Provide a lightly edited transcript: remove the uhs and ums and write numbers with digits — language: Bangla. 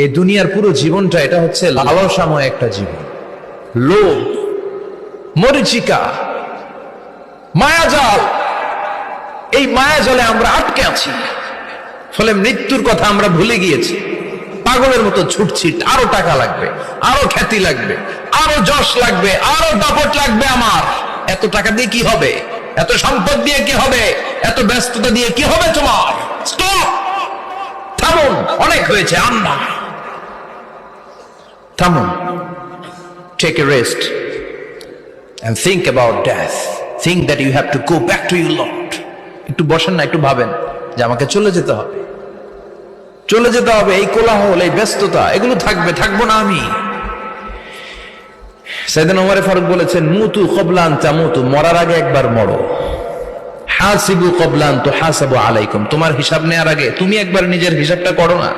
এই দুনিয়ার পুরো জীবনটা এটা হচ্ছে লালসাময় একটা জীবন, লোভ, মরিচিকা, মায়াজাল। এই মায়াজালে আমরা আটকে আছি, ফলে মৃত্যুর কথা আমরা ভুলে গিয়েছি। পাগলের মতো ছুটছি, আরো টাকা লাগবে, আরো খ্যাতি লাগবে, আরো যশ লাগবে, আরো দাপট লাগবে। আমার এত টাকা দিয়ে কি হবে? এত সম্পদ দিয়ে কি হবে? এত ব্যস্ততা দিয়ে কি হবে? তোমার স্টপ, থামুন, অনেক হয়েছে। আম্মা থামুন, take a rest and think about death. Think that you have to go back to your Lord. একটু বসেন না, একটু ভাবেন যে আমাকে চলে যেতে হবে, চলে যেতে হবে। এই কোলাহল, এই ব্যস্ততা, এগুলো থাকবে, থাকবো না আমি। সাইয়েদনা ওমর ফারুক বলেছেন, মুতু ক্বাবলা আন তামুতু, মরার আগে একবার মরো। হাসিবু ক্বাবলা আন তুহাসাবু আলাইকুম, তোমার হিসাব নেওয়ার আগে তুমি একবার নিজের হিসাবটা করো না।